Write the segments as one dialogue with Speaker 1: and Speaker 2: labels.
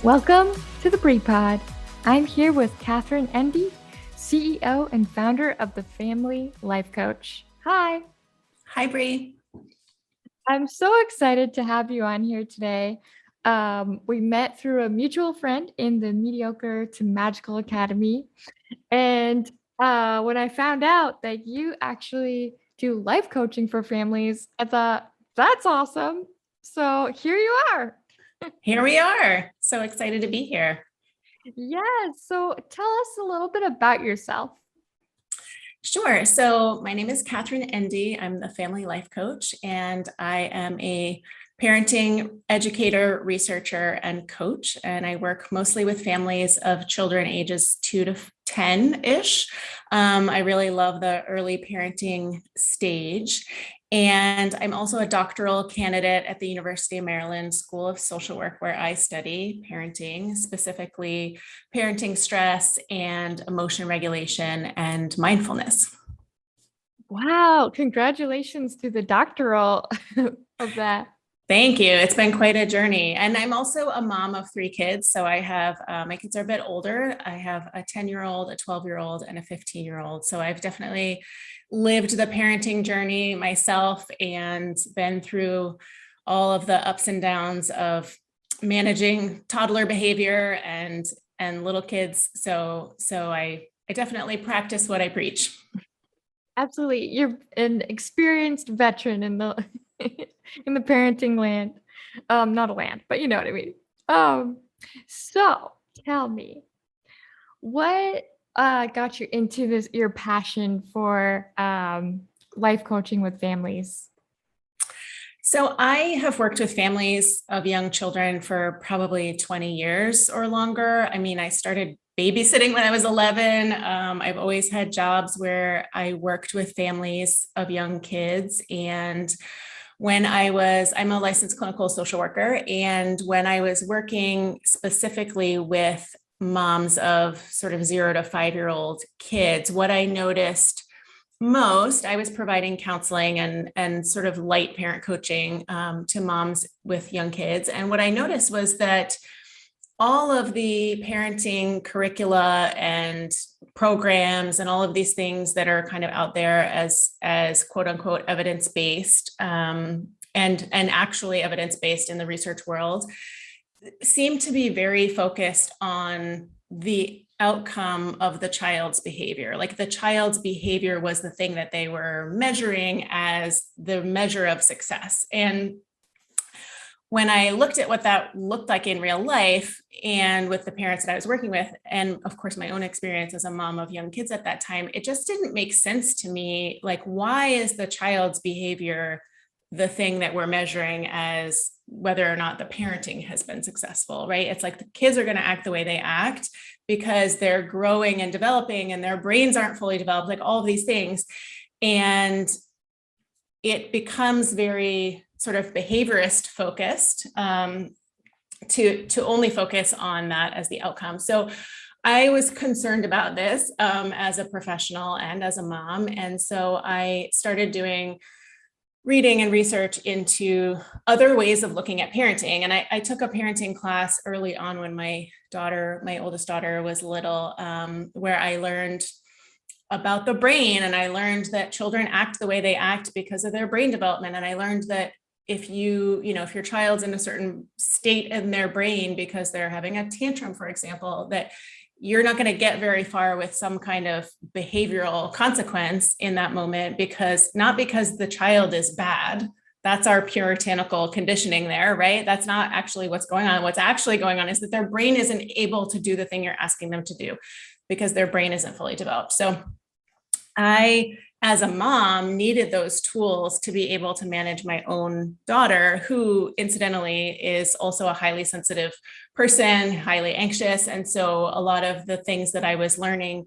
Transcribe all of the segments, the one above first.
Speaker 1: Welcome to the Brie Pod. I'm here with Katherine Endy, CEO and founder of the Family Life Coach. Hi.
Speaker 2: Hi, Bree.
Speaker 1: I'm so excited to have you on here today. We met through a mutual friend in the Mediocre to Magical Academy. And when I found out that you actually do life coaching for families, I thought, that's awesome. So here you are.
Speaker 2: Here we are. So excited to be here.
Speaker 1: Yes. So tell us a little bit about yourself.
Speaker 2: Sure. So my name is Katherine Endy. I'm the family life coach, and I am a parenting educator, researcher, and coach. And I work mostly with families of children ages 2 to 10-ish. I really love the early parenting stage. And I'm also a doctoral candidate at the University of Maryland School of Social Work, where I study parenting, specifically parenting stress and emotion regulation and mindfulness.
Speaker 1: Wow. Congratulations to the doctoral of that.
Speaker 2: Thank you. It's been quite a journey. And I'm also a mom of 3 kids. So I have, my kids are a bit older. I have a 10-year-old, a 12-year-old, and a 15-year-old. So I've definitely lived the parenting journey myself and been through all of the ups and downs of managing toddler behavior and little kids. So I definitely practice what I preach.
Speaker 1: Absolutely. You're an experienced veteran in the in the parenting land. Not a land, but you know what I mean. So tell me, what got you into this, your passion for life coaching with families?
Speaker 2: So I have worked with families of young children for probably 20 years or longer. I mean, I started babysitting when I was 11. I've always had jobs where I worked with families of young kids. And I'm a licensed clinical social worker. And when I was working specifically with moms of sort of 0 to 5-year-old kids, what I noticed most, I was providing counseling and sort of light parent coaching to moms with young kids. And what I noticed was that all of the parenting curricula and programs and all of these things that are kind of out there as quote unquote evidence-based and actually evidence-based in the research world seem to be very focused on the outcome of the child's behavior. Like the child's behavior was the thing that they were measuring as the measure of success. And when I looked at what that looked like in real life and with the parents that I was working with, and of course, my own experience as a mom of young kids at that time, it just didn't make sense to me. Like, why is the child's behavior the thing that we're measuring as whether or not the parenting has been successful, right? It's like the kids are going to act the way they act because they're growing and developing and their brains aren't fully developed, like all of these things. And it becomes very sort of behaviorist focused to only focus on that as the outcome. So I was concerned about this as a professional and as a mom. And so I started doing reading and research into other ways of looking at parenting. And I took a parenting class early on when my oldest daughter was little, where I learned about the brain. And I learned that children act the way they act because of their brain development. And I learned that if if your child's in a certain state in their brain because they're having a tantrum, for example, that you're not going to get very far with some kind of behavioral consequence in that moment, not because the child is bad. That's our puritanical conditioning there, right? That's not actually what's going on. What's actually going on is that their brain isn't able to do the thing you're asking them to do because their brain isn't fully developed. So I, as a mom, needed those tools to be able to manage my own daughter, who incidentally is also a highly sensitive person, highly anxious. And so a lot of the things that I was learning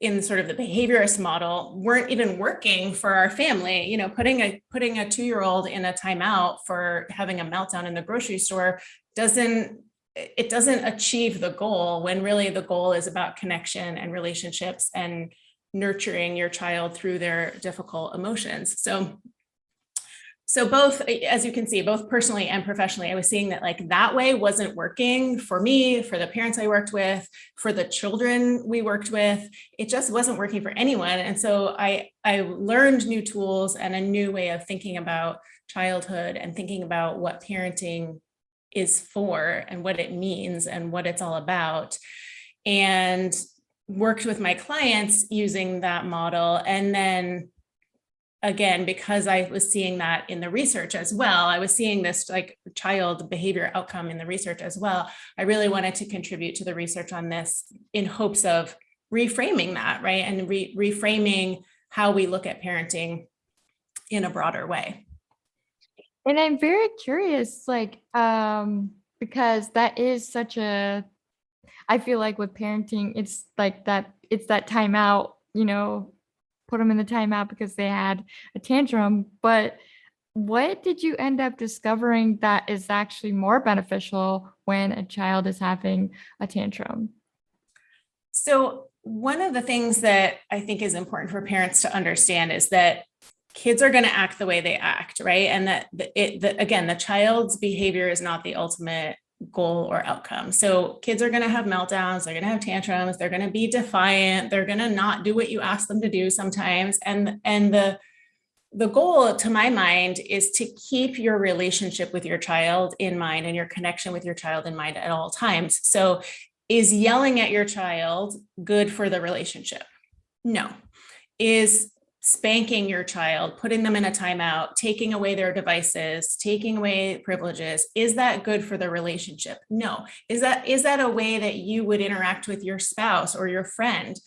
Speaker 2: in sort of the behaviorist model weren't even working for our family. Putting a 2-year-old in a timeout for having a meltdown in the grocery store doesn't achieve the goal, when really the goal is about connection and relationships and nurturing your child through their difficult emotions. So So both, as you can see, both personally and professionally, I was seeing that like that way wasn't working for me, for the parents I worked with, for the children we worked with. It just wasn't working for anyone. And so I learned new tools and a new way of thinking about childhood and thinking about what parenting is for and what it means and what it's all about. And worked with my clients using that model. And then again, because I was seeing that in the research as well, I was seeing this like child behavior outcome in the research as well. I really wanted to contribute to the research on this in hopes of reframing that, right? And reframing how we look at parenting in a broader way.
Speaker 1: And I'm very curious, like, because that is such a, I feel like with parenting, it's like that, it's that timeout, put them in the timeout because they had a tantrum. But what did you end up discovering that is actually more beneficial when a child is having a tantrum?
Speaker 2: So one of the things that I think is important for parents to understand is that kids are going to act the way they act, right? And that again, the child's behavior is not the ultimate goal or outcome. So kids are going to have meltdowns, they're going to have tantrums, they're going to be defiant, they're going to not do what you ask them to do sometimes. And the goal, to my mind, is to keep your relationship with your child in mind and your connection with your child in mind at all times. So is yelling at your child good for the relationship? No. Is spanking your child, putting them in a timeout, taking away their devices, taking away privileges, is that good for the relationship? No. Is that a way that you would interact with your spouse or your friend?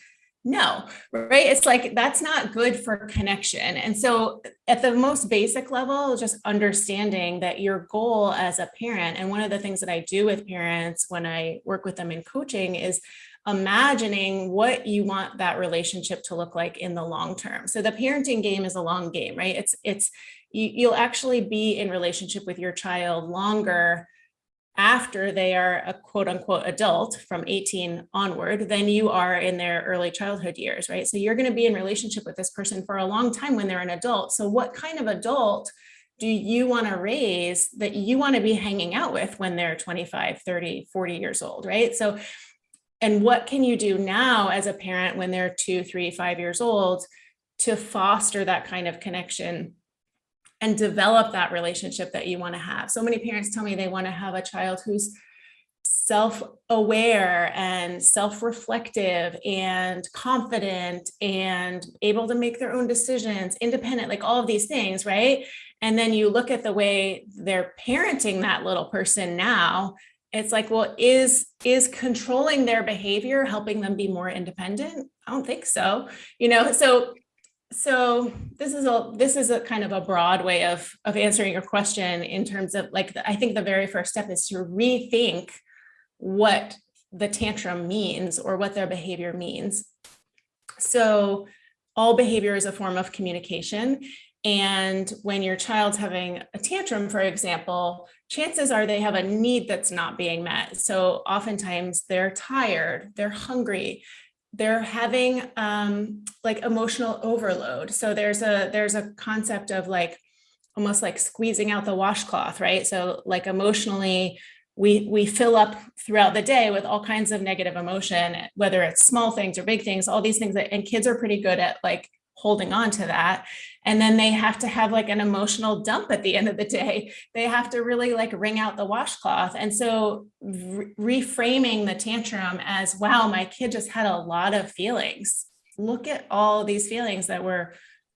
Speaker 2: No, right? It's like that's not good for connection. And so at the most basic level, just understanding that your goal as a parent, and one of the things that I do with parents when I work with them in coaching is imagining what you want that relationship to look like in the long term. So the parenting game is a long game, right? You'll actually be in relationship with your child longer after they are a quote unquote adult from 18 onward than you are in their early childhood years, right? So you're going to be in relationship with this person for a long time when they're an adult. So what kind of adult do you want to raise that you want to be hanging out with when they're 25, 30, 40 years old, right? So, and what can you do now as a parent when they're 2, 3, 5 years old to foster that kind of connection and develop that relationship that you want to have? So many parents tell me they want to have a child who's self-aware and self-reflective and confident and able to make their own decisions, independent, like all of these things, right? And then you look at the way they're parenting that little person now, it's like, well, is controlling their behavior helping them be more independent? I don't think so. So this is a kind of a broad way of answering your question in terms of like, I think the very first step is to rethink what the tantrum means or what their behavior means. So all behavior is a form of communication. And when your child's having a tantrum, for example, chances are they have a need that's not being met. So oftentimes they're tired, they're hungry, they're having like emotional overload. So there's a concept of like almost like squeezing out the washcloth, right? So like emotionally, we fill up throughout the day with all kinds of negative emotion, whether it's small things or big things, all these things and kids are pretty good at like holding on to that. And then they have to have like an emotional dump at the end of the day. They have to really like wring out the washcloth. And so reframing the tantrum as, wow, my kid just had a lot of feelings. Look at all these feelings that were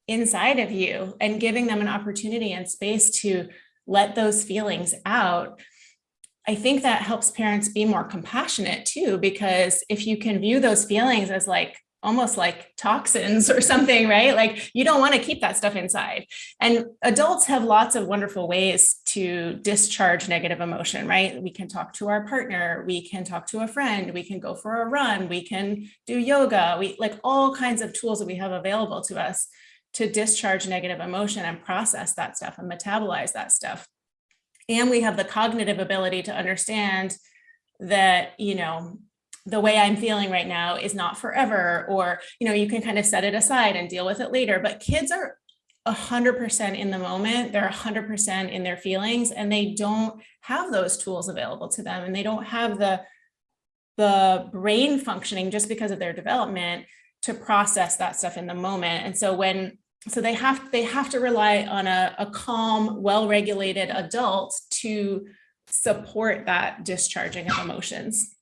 Speaker 2: inside of you and giving them an opportunity and space to let those feelings out. I think that helps parents be more compassionate too, because if you can view those feelings as like almost like toxins or something, right? Like you don't want to keep that stuff inside. And adults have lots of wonderful ways to discharge negative emotion, right? We can talk to our partner, we can talk to a friend, we can go for a run, we can do yoga, we like all kinds of tools that we have available to us to discharge negative emotion and process that stuff and metabolize that stuff. And we have the cognitive ability to understand that, the way I'm feeling right now is not forever, or, you can kind of set it aside and deal with it later. But kids are 100% in the moment. They're 100% in their feelings, and they don't have those tools available to them, and they don't have the brain functioning just because of their development to process that stuff in the moment. And so they have to rely on a calm, well-regulated adult to support that discharging of emotions.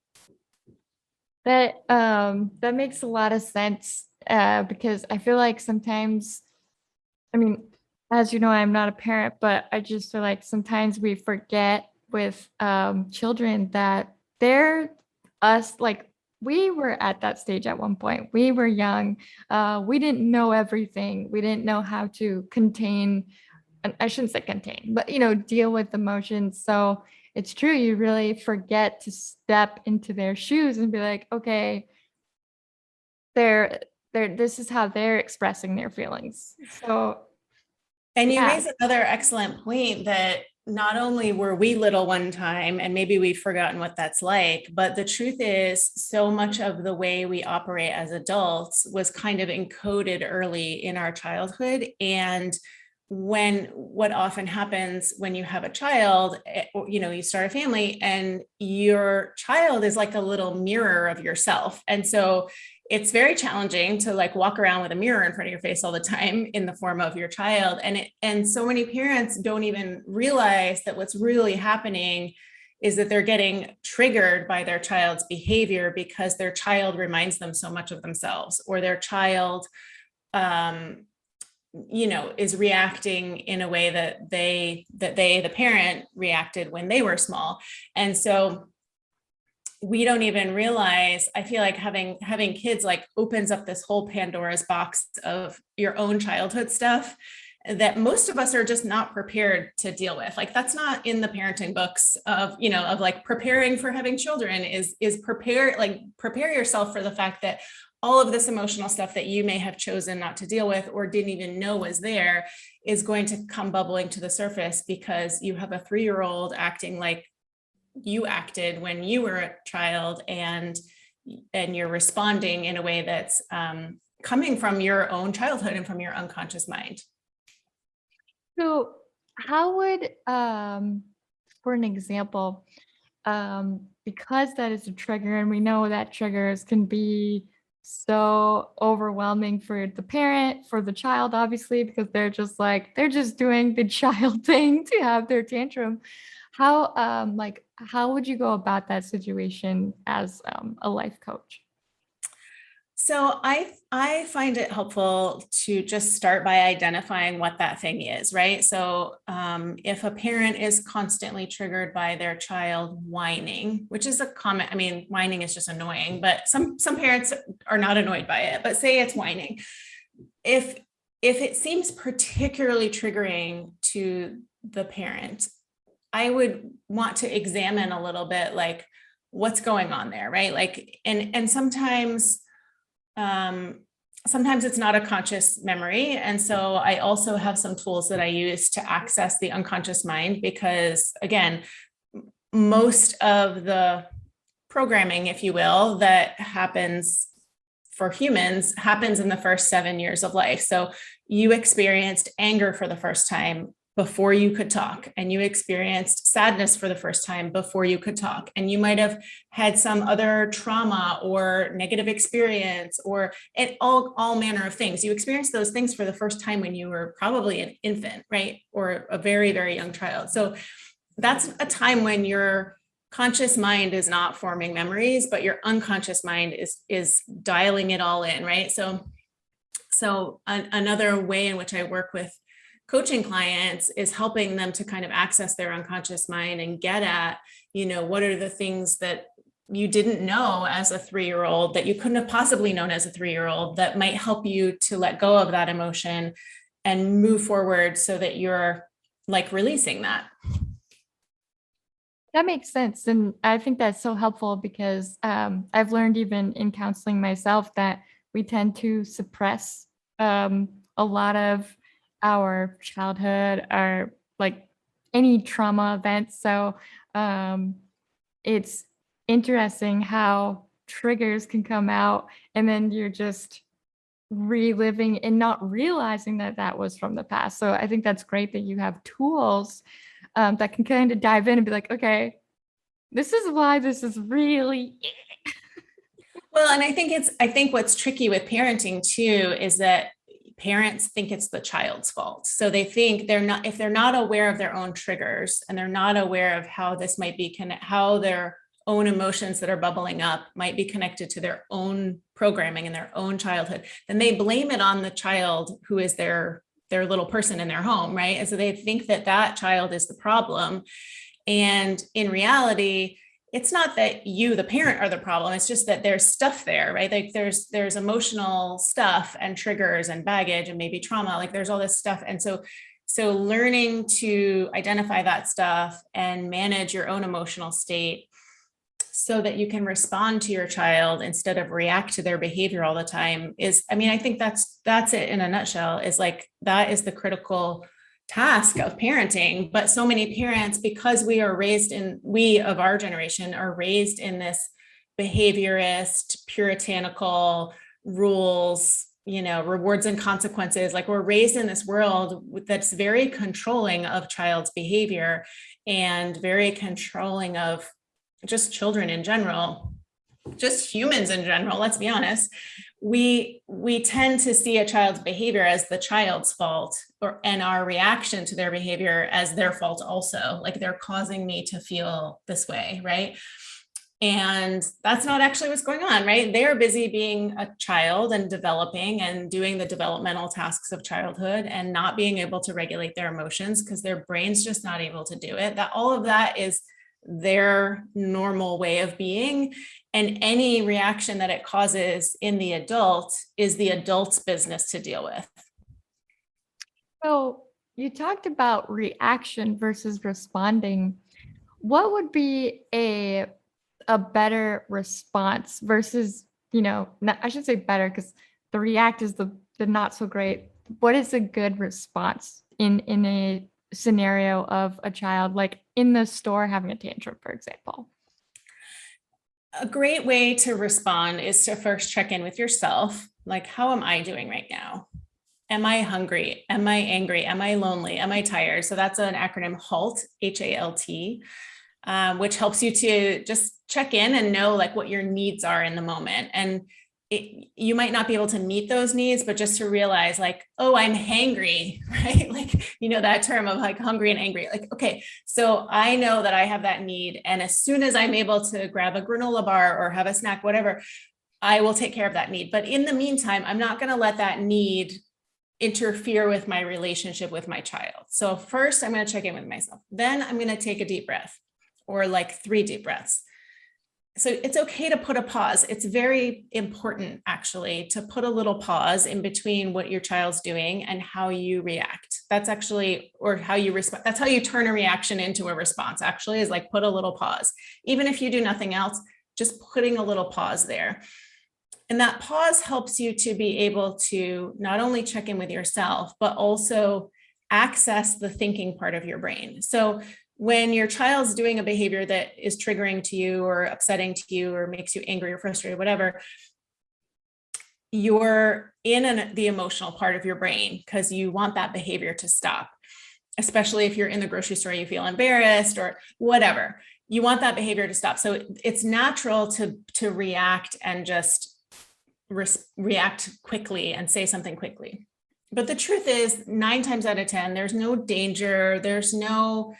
Speaker 1: That makes a lot of sense, because I feel like sometimes, I mean, as you know, I'm not a parent, but I just feel like sometimes we forget with children that they're us. Like, we were at that stage at one point. We were young. We didn't know everything. We didn't know how to contain, and I shouldn't say contain, but deal with emotions. So it's true. You really forget to step into their shoes and be like, okay, they're this is how they're expressing their feelings. So
Speaker 2: And you
Speaker 1: yeah.
Speaker 2: raise another excellent point that not only were we little one time, and maybe we've forgotten what that's like, but the truth is, so much of the way we operate as adults was kind of encoded early in our childhood. And what often happens when you have a child, you start a family, and your child is like a little mirror of yourself. And so it's very challenging to like walk around with a mirror in front of your face all the time in the form of your child. And so many parents don't even realize that what's really happening is that they're getting triggered by their child's behavior because their child reminds them so much of themselves, or their child is reacting in a way that the parent reacted when they were small. And so we don't even realize, I feel like having kids like opens up this whole Pandora's box of your own childhood stuff that most of us are just not prepared to deal with. Like, that's not in the parenting books of like preparing for having children is prepare yourself for the fact that all of this emotional stuff that you may have chosen not to deal with or didn't even know was there is going to come bubbling to the surface because you have a 3-year-old acting like you acted when you were a child, and you're responding in a way that's coming from your own childhood and from your unconscious mind.
Speaker 1: So how would, for an example, because that is a trigger, and we know that triggers can be so overwhelming for the parent, for the child, obviously, because they're just doing the child thing to have their tantrum. How would you go about that situation as a life coach?
Speaker 2: So I find it helpful to just start by identifying what that thing is, right? So if a parent is constantly triggered by their child whining, which is a common, I mean, whining is just annoying, but some parents are not annoyed by it, but say it's whining. If it seems particularly triggering to the parent, I would want to examine a little bit like what's going on there, right? Like, and sometimes it's not a conscious memory. And so I also have some tools that I use to access the unconscious mind, because again, most of the programming, if you will, that happens for humans happens in the first 7 years of life. So you experienced anger for the first time before you could talk, and you experienced sadness for the first time before you could talk, and you might have had some other trauma or negative experience or all manner of things. You experienced those things for the first time when you were probably an infant, right? Or a very, very young child. So that's a time when your conscious mind is not forming memories, but your unconscious mind is dialing it all in, right? So another way in which I work with coaching clients is helping them to kind of access their unconscious mind and get at, what are the things that you didn't know as a 3-year-old that you couldn't have possibly known as a 3-year-old that might help you to let go of that emotion and move forward so that you're like releasing that.
Speaker 1: That makes sense. And I think that's so helpful because I've learned even in counseling myself that we tend to suppress a lot of our childhood, our like any trauma events. So it's interesting how triggers can come out and then you're just reliving and not realizing that that was from the past. So I think that's great that you have tools that can kind of dive in and be like, okay, this is why this is really.
Speaker 2: Well, and I think what's tricky with parenting too is that parents think it's the child's fault. So they think if they're not aware of their own triggers and they're not aware of how this might be how their own emotions that are bubbling up might be connected to their own programming and their own childhood, then they blame it on the child who is their little person in their home, right? And so they think that that child is the problem. And in reality, it's not that you, the parent, are the problem. It's just that there's stuff there, right? Like there's emotional stuff and triggers and baggage and maybe trauma. Like there's all this stuff. And so learning to identify that stuff and manage your own emotional state so that you can respond to your child instead of react to their behavior all the time is, I mean, I think that's it in a nutshell, is like, that is the critical task of parenting. But so many parents, because we of our generation are raised in this behaviorist, puritanical rules, rewards and consequences. Like we're raised in this world that's very controlling of child's behavior and very controlling of just children in general, just humans in general. Let's be honest. We tend to see a child's behavior as the child's fault, and our reaction to their behavior as their fault also. Like they're causing me to feel this way, right? And that's not actually what's going on, right? They're busy being a child and developing and doing the developmental tasks of childhood and not being able to regulate their emotions because their brain's just not able to do it. That all of that is their normal way of being. And any reaction that it causes in the adult is the adult's business to deal with.
Speaker 1: So you talked about reaction versus responding. What would be a better response versus, I should say better because the react is the not so great. What is a good response in a scenario of a child, like in the store having a tantrum, for example?
Speaker 2: A great way to respond is to first check in with yourself. Like, how am I doing right now? Am I hungry? Am I angry? Am I lonely? Am I tired? So that's an acronym HALT, HALT, which helps you to just check in and know like what your needs are in the moment. And you might not be able to meet those needs, but just to realize like, oh, I'm hangry, right? Like, that term of like hungry and angry, like, okay, so I know that I have that need. And as soon as I'm able to grab a granola bar or have a snack, whatever, I will take care of that need. But in the meantime, I'm not going to let that need interfere with my relationship with my child. So first I'm going to check in with myself. Then I'm going to take a deep breath, or like 3 deep breaths. So it's okay to put a pause. It's very important actually to put a little pause in between what your child's doing and how you react. That's actually, or how you respond. That's how you turn a reaction into a response, actually, is like put a little pause. Even if you do nothing else, just putting a little pause there. And that pause helps you to be able to not only check in with yourself, but also access the thinking part of your brain. So when your child's doing a behavior that is triggering to you or upsetting to you or makes you angry or frustrated, whatever, you're in the emotional part of your brain because you want that behavior to stop, especially if you're in the grocery store, you feel embarrassed or whatever. You want that behavior to stop. So it's natural to react and just react quickly and say something quickly. But the truth is 9 times out of 10, there's no danger. There's no,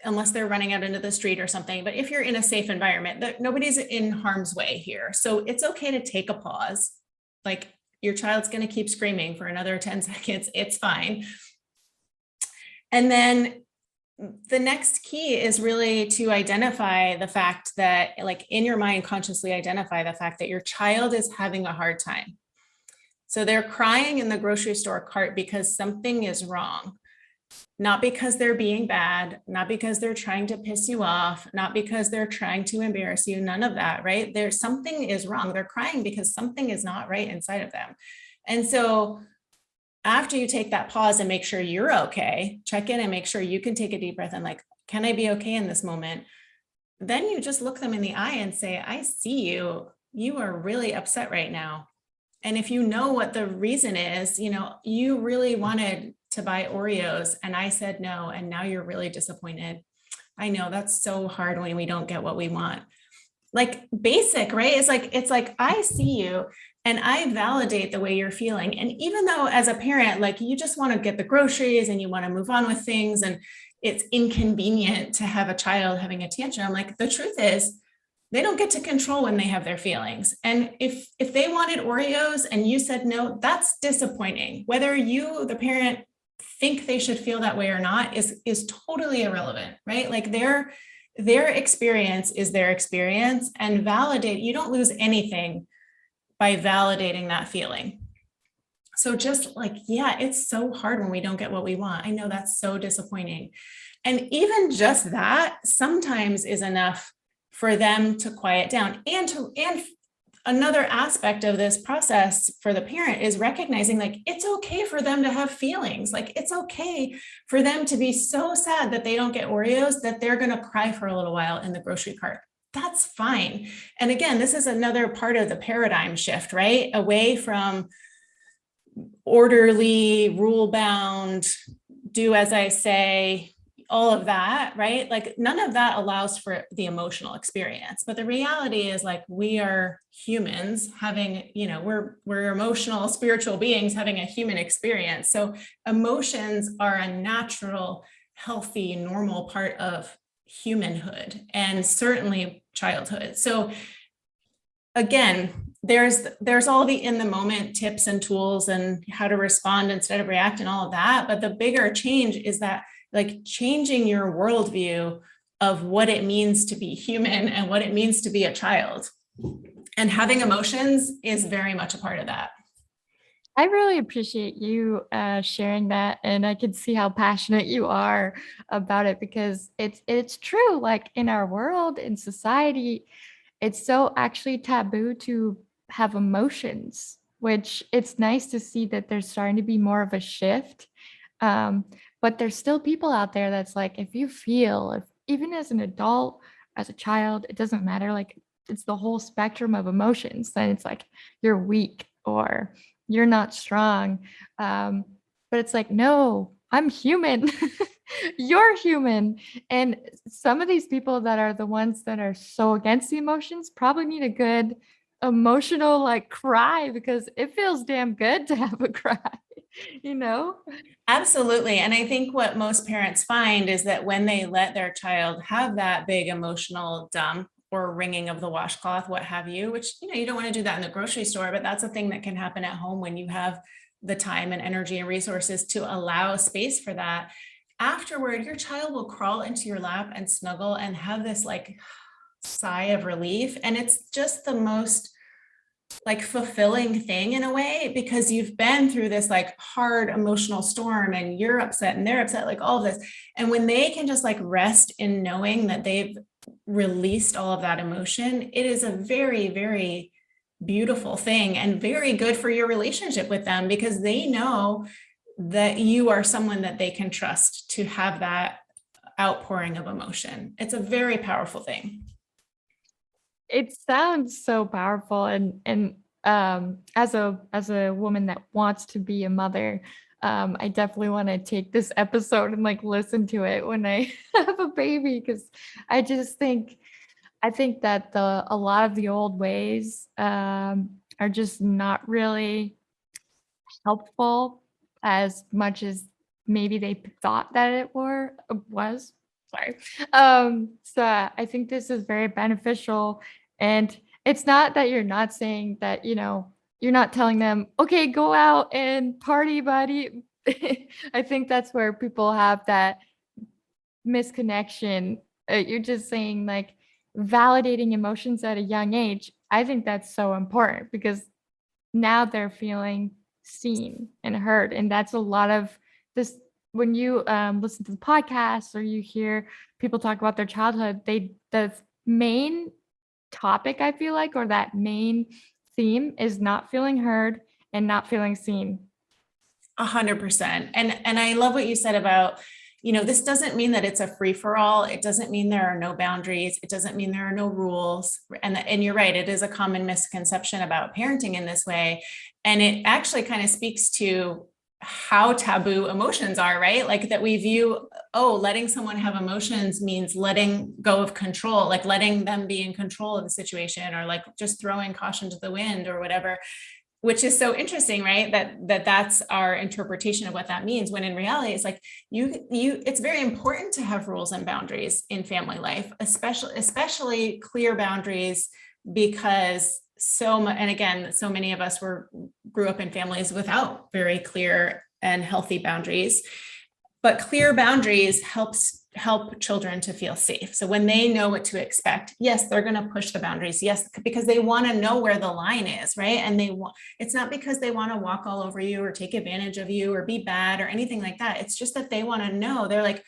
Speaker 2: unless they're running out into the street or something. But if you're in a safe environment, nobody's in harm's way here. So it's okay to take a pause. Like your child's going to keep screaming for another 10 seconds. It's fine. And then the next key is really to identify the fact that, like in your mind, consciously identify the fact that your child is having a hard time. So they're crying in the grocery store cart because something is wrong. Not because they're being bad, not because they're trying to piss you off, not because they're trying to embarrass you, none of that, right? There's something is wrong. They're crying because something is not right inside of them. And so after you take that pause and make sure you're okay, check in and make sure you can take a deep breath and like, can I be okay in this moment? Then you just look them in the eye and say, I see you. You are really upset right now. And if you know what the reason is, you really wanted to buy Oreos and I said no, and now you're really disappointed. I know that's so hard when we don't get what we want. Like basic, right? It's like I see you and I validate the way you're feeling. And even though as a parent, like you just want to get the groceries and you want to move on with things and it's inconvenient to have a child having a tantrum, like the truth is they don't get to control when they have their feelings. And if they wanted Oreos and you said no, that's disappointing. Whether you, the parent, think they should feel that way or not is totally irrelevant, right? Like their experience is their experience, and validate, you don't lose anything by validating that feeling. So just like, yeah, it's so hard when we don't get what we want. I know that's so disappointing. And even just that sometimes is enough for them to quiet down. And another aspect of this process for the parent is recognizing like it's okay for them to have feelings. Like it's okay for them to be so sad that they don't get Oreos that they're going to cry for a little while in the grocery cart. That's fine. And again, this is another part of the paradigm shift, right? Away from orderly, rule bound, do as I say, all of that, right? Like none of that allows for the emotional experience. But the reality is like we are humans having, we're emotional, spiritual beings having a human experience. So emotions are a natural, healthy, normal part of humanhood and certainly childhood. So again, there's all the in the moment tips and tools and how to respond instead of react and all of that. But the bigger change is that like changing your worldview of what it means to be human and what it means to be a child. And having emotions is very much a part of that.
Speaker 1: I really appreciate you sharing that, and I can see how passionate you are about it because it's true. Like in our world, in society, it's so actually taboo to have emotions, which it's nice to see that there's starting to be more of a shift. Um, but there's still people out there that's like, if you feel, if even as an adult, as a child, it doesn't matter. Like it's the whole spectrum of emotions. Then it's like you're weak or you're not strong. Um, but it's like, no, I'm human. You're human. And some of these people that are the ones that are so against the emotions probably need a good emotional like cry because it feels damn good to have a cry, you know?
Speaker 2: Absolutely. And I think what most parents find is that when they let their child have that big emotional dump or wringing of the washcloth, what have you, which, you don't want to do that in the grocery store, but that's a thing that can happen at home when you have the time and energy and resources to allow space for that. Afterward, your child will crawl into your lap and snuggle and have this like sigh of relief. And it's just the most like fulfilling thing in a way because you've been through this like hard emotional storm and you're upset and they're upset, like all of this. And when they can just like rest in knowing that they've released all of that emotion, it is a very, very beautiful thing and very good for your relationship with them because they know that you are someone that they can trust to have that outpouring of emotion. It's a very powerful thing.
Speaker 1: It sounds so powerful and as a woman that wants to be a mother, I definitely want to take this episode and like listen to it when I have a baby because I just think I think that a lot of the old ways are just not really helpful as much as maybe they thought that it was. Sorry. So I think this is very beneficial. And it's not that you're not saying that, you're not telling them, okay, go out and party, buddy. I think that's where people have that misconnection. You're just saying like validating emotions at a young age. I think that's so important because now they're feeling seen and heard. And that's a lot of this when you listen to the podcast or you hear people talk about their childhood, the main topic I feel like or that main theme is not feeling heard and not feeling seen.
Speaker 2: 100%. And I love what you said about, this doesn't mean that it's a free for all. It doesn't mean there are no boundaries. It doesn't mean there are no rules. And you're right, it is a common misconception about parenting in this way. And it actually kind of speaks to how taboo emotions are, right? Like that we view, letting someone have emotions means letting go of control, like letting them be in control of the situation, or like just throwing caution to the wind or whatever, which is so interesting, right? That's our interpretation of what that means. When in reality, it's like it's very important to have rules and boundaries in family life, especially clear boundaries, because and again, so many of us grew up in families without very clear and healthy boundaries. But clear boundaries help children to feel safe. So when they know what to expect, yes, they're going to push the boundaries. Yes, because they want to know where the line is, right? And it's not because they want to walk all over you or take advantage of you or be bad or anything like that. It's just that they want to know. They're like,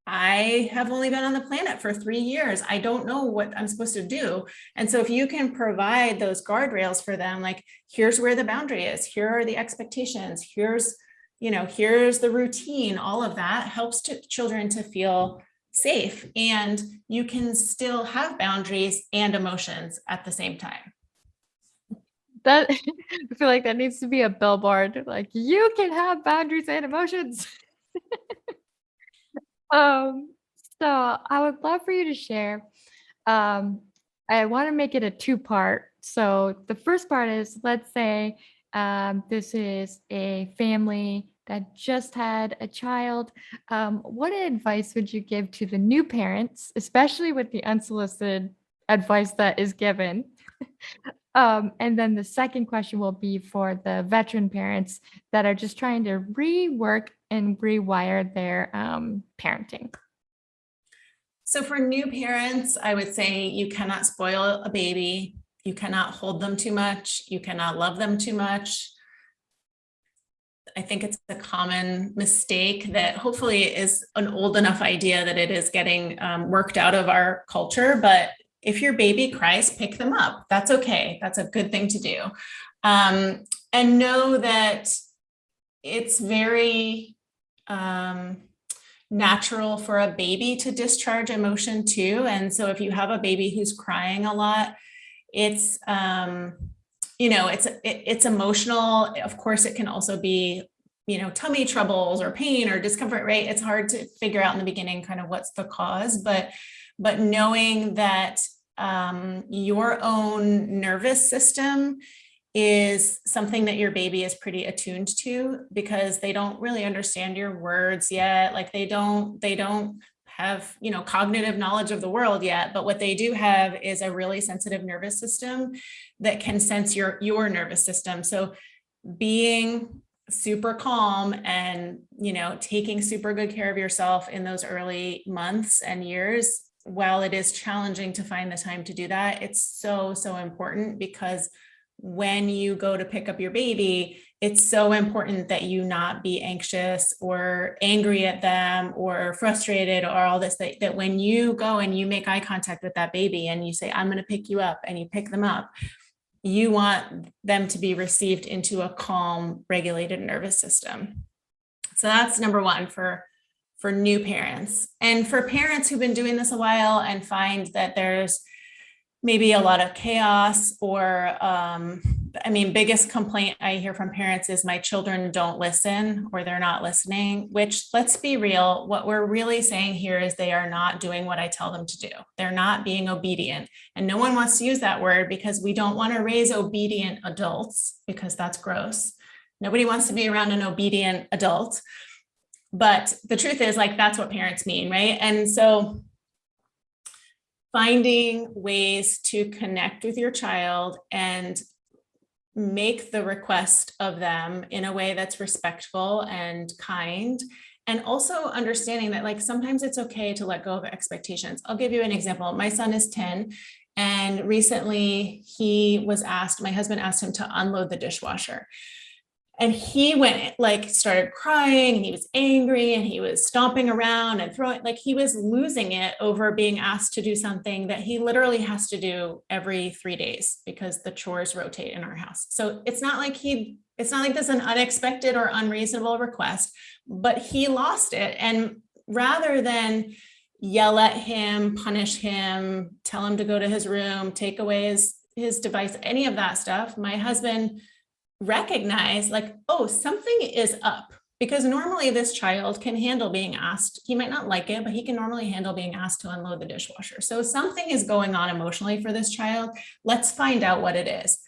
Speaker 2: I have only been on the planet for 3 years. I don't know what I'm supposed to do. And so if you can provide those guardrails for them, like, here's where the boundary is, here are the expectations, here's the routine, all of that helps children to feel safe. And you can still have boundaries and emotions at the same time.
Speaker 1: That I feel like that needs to be a billboard. Like, you can have boundaries and emotions. Um, so I would love for you to share. Um, I want to make it a two-part. So the first part is, let's say this is a family that just had a child. What advice would you give to the new parents, especially with the unsolicited advice that is given? And then the second question will be for the veteran parents that are just trying to rework and rewire their parenting.
Speaker 2: So for new parents, I would say you cannot spoil a baby. You cannot hold them too much. You cannot love them too much. I think it's a common mistake that hopefully is an old enough idea that it is getting worked out of our culture. But if your baby cries, pick them up. That's okay. That's a good thing to do. And know that it's very natural for a baby to discharge emotion too. And so if you have a baby who's crying a lot, it's it's emotional. Of course, it can also be, tummy troubles or pain or discomfort, right? It's hard to figure out in the beginning kind of what's the cause, but knowing that your own nervous system is something that your baby is pretty attuned to, because they don't really understand your words yet. Like they don't have, cognitive knowledge of the world yet, but what they do have is a really sensitive nervous system that can sense your nervous system. So being super calm and, taking super good care of yourself in those early months and years, while it is challenging to find the time to do that, it's so, so important, because when you go to pick up your baby, it's so important that you not be anxious or angry at them or frustrated or all this, that when you go and you make eye contact with that baby and you say, I'm going to pick you up, and you pick them up, you want them to be received into a calm, regulated nervous system. So that's number one for new parents. And for parents who've been doing this a while and find that there's maybe a lot of chaos, or biggest complaint I hear from parents is, my children don't listen, or they're not listening, which, let's be real, what we're really saying here is they are not doing what I tell them to do. They're not being obedient. And no one wants to use that word, because we don't want to raise obedient adults, because that's gross. Nobody wants to be around an obedient adult. But the truth is, like, that's what parents mean, right? And so finding ways to connect with your child and make the request of them in a way that's respectful and kind, and also understanding that, like, sometimes it's okay to let go of expectations. I'll give you an example. My son is 10, and recently my husband asked him to unload the dishwasher. And he started crying, and he was angry, and he was stomping around and throwing, like, he was losing it over being asked to do something that he literally has to do every 3 days, because the chores rotate in our house. So it's not like this is an unexpected or unreasonable request, but he lost it. And rather than yell at him, punish him, tell him to go to his room, take away his device, any of that stuff, my husband recognized like, oh, something is up. Because normally this child can handle being asked, he might not like it, but he can normally handle being asked to unload the dishwasher. So something is going on emotionally for this child. Let's find out what it is.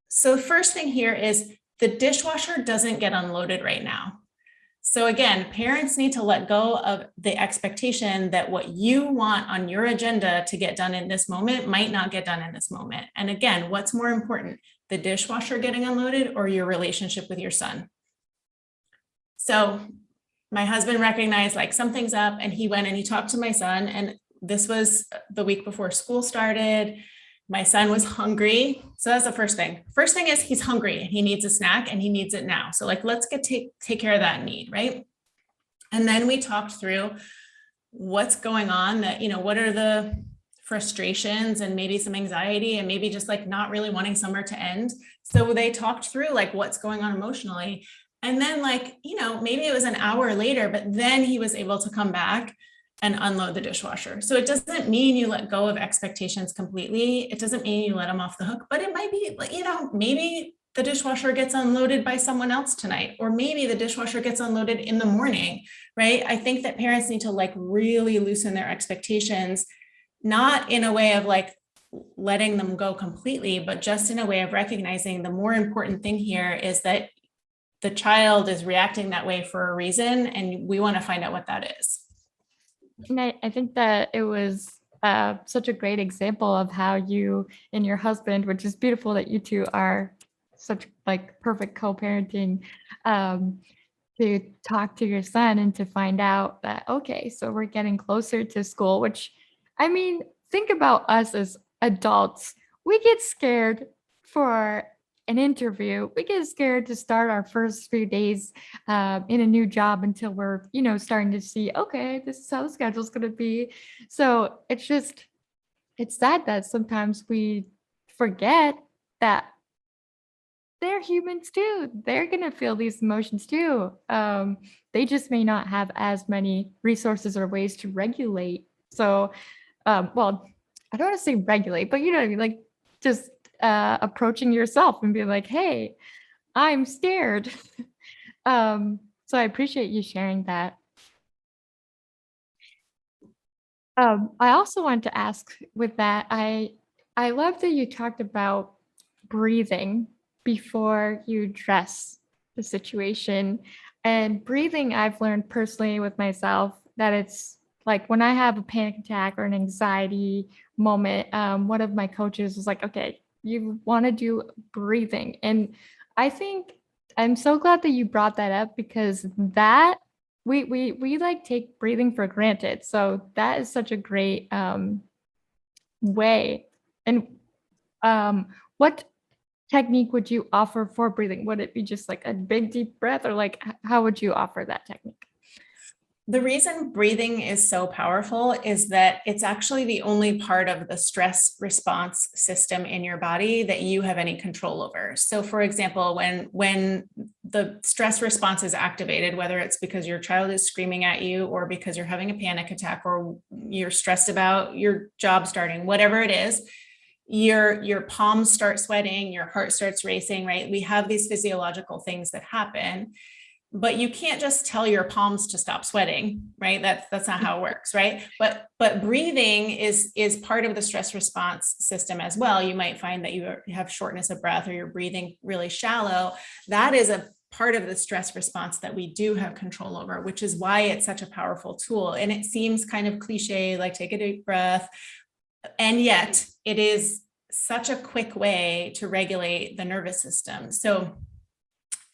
Speaker 2: So the first thing here is the dishwasher doesn't get unloaded right now. So again, parents need to let go of the expectation that what you want on your agenda to get done in this moment might not get done in this moment. And again, what's more important, the dishwasher getting unloaded or your relationship with your son? So my husband recognized like something's up, and he went and he talked to my son. And this was the week before school started. My son was hungry. So that's the first thing. First thing is he's hungry and he needs a snack and he needs it now. So like, let's take care of that need, right? And then we talked through what's going on, that, what are the frustrations and maybe some anxiety and maybe just like not really wanting summer to end. So they talked through like what's going on emotionally. And then like, maybe it was an hour later, but then he was able to come back and unload the dishwasher. So it doesn't mean you let go of expectations completely. It doesn't mean you let them off the hook, but it might be like, maybe the dishwasher gets unloaded by someone else tonight, or maybe the dishwasher gets unloaded in the morning, right? I think that parents need to like really loosen their expectations, not in a way of like letting them go completely, but just in a way of recognizing the more important thing here is that the child is reacting that way for a reason, and we want to find out what that is.
Speaker 1: And I think that it was such a great example of how you and your husband, which is beautiful that you two are such like perfect co-parenting, to talk to your son and to find out that, okay, so we're getting closer to school, which I mean, think about us as adults. We get scared for an interview. We get scared to start our first few days in a new job until we're, starting to see, okay, this is how the schedule's going to be. So it's sad that sometimes we forget that they're humans too. They're going to feel these emotions too. They just may not have as many resources or ways to regulate. So, well, I don't want to say regulate, but you know what I mean? Like just approaching yourself and being like, hey, I'm scared. So I appreciate you sharing that. I also wanted to ask with that, I love that you talked about breathing before you address the situation. And breathing, I've learned personally with myself that it's like when I have a panic attack or an anxiety moment, one of my coaches was like, okay, you want to do breathing. And I think I'm so glad that you brought that up because that we like take breathing for granted. So that is such a great way. And what technique would you offer for breathing? Would it be just like a big deep breath, or like how would you offer that technique?
Speaker 2: The reason breathing is so powerful is that it's actually the only part of the stress response system in your body that you have any control over. So for example, when the stress response is activated, whether it's because your child is screaming at you or because you're having a panic attack or you're stressed about your job starting, whatever it is, your palms start sweating, your heart starts racing, right? We have these physiological things that happen. But you can't just tell your palms to stop sweating, right? That's not how it works, right? But breathing is part of the stress response system as well. You might find that you have shortness of breath or you're breathing really shallow. That is a part of the stress response that we do have control over, which is why it's such a powerful tool. And it seems kind of cliche, like take a deep breath, and yet it is such a quick way to regulate the nervous system. So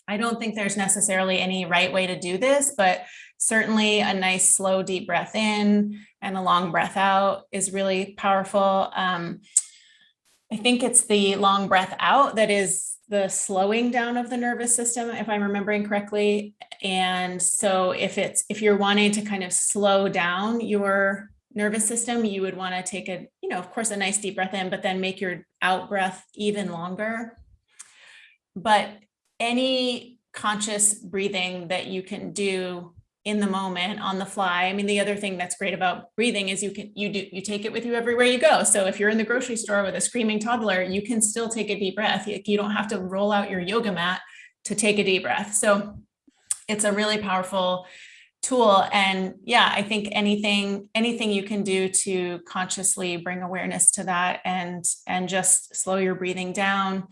Speaker 2: I don't think there's necessarily any right way to do this, but certainly a nice slow, deep breath in and a long breath out is really powerful. I think it's the long breath out that is the slowing down of the nervous system, if I'm remembering correctly. And so if you're wanting to kind of slow down your nervous system, you would want to take of course, a nice deep breath in, but then make your out breath even longer. But any conscious breathing that you can do in the moment on the fly. I mean, the other thing that's great about breathing is you take it with you everywhere you go. So if you're in the grocery store with a screaming toddler, you can still take a deep breath. You don't have to roll out your yoga mat to take a deep breath. So it's a really powerful tool. And yeah, I think anything you can do to consciously bring awareness to that and just slow your breathing down.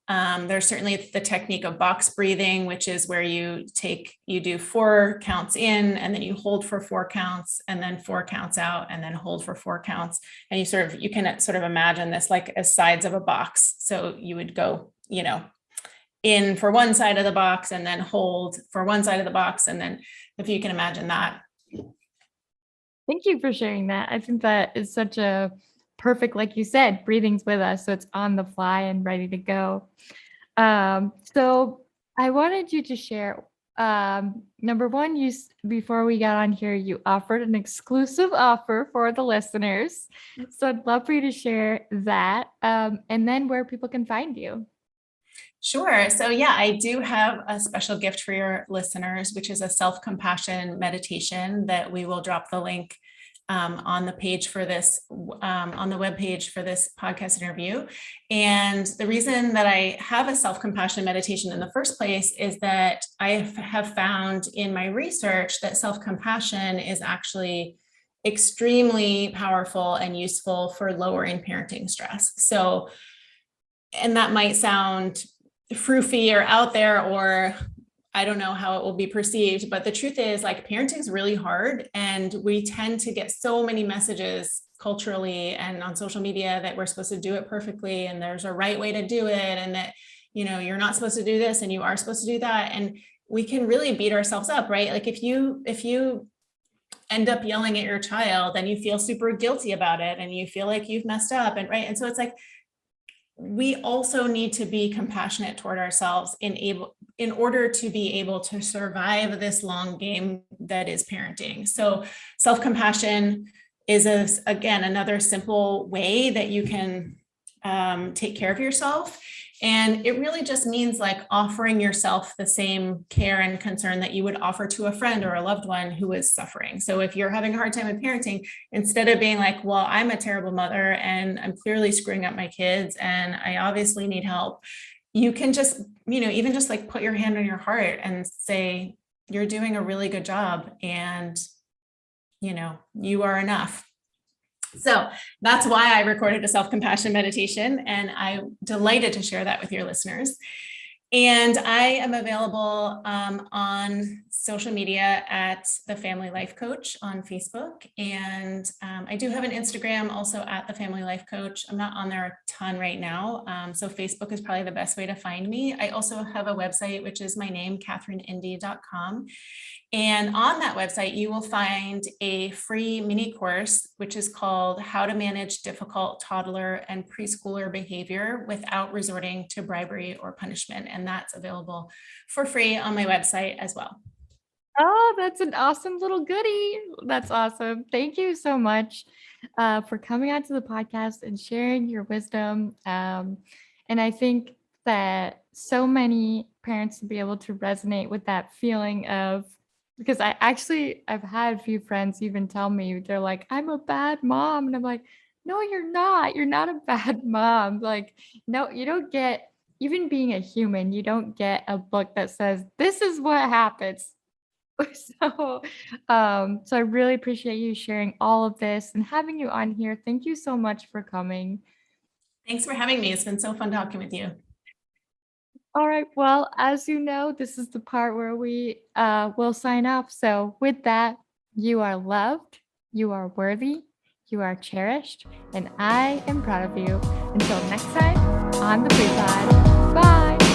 Speaker 2: There's certainly the technique of box breathing, which is where you do 4 counts in, and then you hold for 4 counts, and then 4 counts out, and then hold for 4 counts. And you can sort of imagine this like as sides of a box. So you would go, in for one side of the box and then hold for one side of the box. And then if you can imagine that.
Speaker 1: Thank you for sharing that. I think that is such a perfect, like you said, breathing's with us. So it's on the fly and ready to go. So I wanted you to share, number one, before we got on here, you offered an exclusive offer for the listeners. So I'd love for you to share that, and then where people can find you.
Speaker 2: Sure. So yeah, I do have a special gift for your listeners, which is a self-compassion meditation that we will drop the link on the page for this, on the webpage for this podcast interview. And the reason that I have a self-compassion meditation in the first place is that I have found in my research that self-compassion is actually extremely powerful and useful for lowering parenting stress. So, and that might sound froofy or out there, or I don't know how it will be perceived, but the truth is, like, parenting is really hard, and we tend to get so many messages culturally and on social media that we're supposed to do it perfectly, and there's a right way to do it, and that, you're not supposed to do this and you are supposed to do that. And we can really beat ourselves up, right? Like if you end up yelling at your child, then you feel super guilty about it and you feel like you've messed up, and right. And so it's like, we also need to be compassionate toward ourselves in order to be able to survive this long game that is parenting. So self-compassion is again another simple way that you can take care of yourself. And it really just means like offering yourself the same care and concern that you would offer to a friend or a loved one who is suffering. So if you're having a hard time with parenting, instead of being like, well, I'm a terrible mother and I'm clearly screwing up my kids and I obviously need help, you can just, even just like put your hand on your heart and say, you're doing a really good job and, you are enough. So that's why I recorded a self-compassion meditation, and I'm delighted to share that with your listeners. And I am available on social media at the Family Life Coach on Facebook. And I do have an Instagram also at the Family Life Coach. I'm not on there a ton right now. So Facebook is probably the best way to find me. I also have a website, which is my name, katherineendy.com. And on that website, you will find a free mini course, which is called How to Manage Difficult Toddler and Preschooler Behavior Without Resorting to Bribery or Punishment. And that's available for free on my website as well.
Speaker 1: Oh, that's an awesome little goodie. That's awesome. Thank you so much for coming onto the podcast and sharing your wisdom. And I think that so many parents will be able to resonate with that feeling of, because I've had a few friends even tell me, they're like, I'm a bad mom. And I'm like, no, you're not. You're not a bad mom. Like, no, you don't get, even being a human, you don't get a book that says, this is what happens. So, so I really appreciate you sharing all of this and having you on here. Thank you so much for coming.
Speaker 2: Thanks for having me. It's been so fun talking with you.
Speaker 1: All right. Well, as you know, this is the part where we will sign off. So with that, you are loved, you are worthy, you are cherished, and I am proud of you. Until next time, on the Pre Pod. Bye.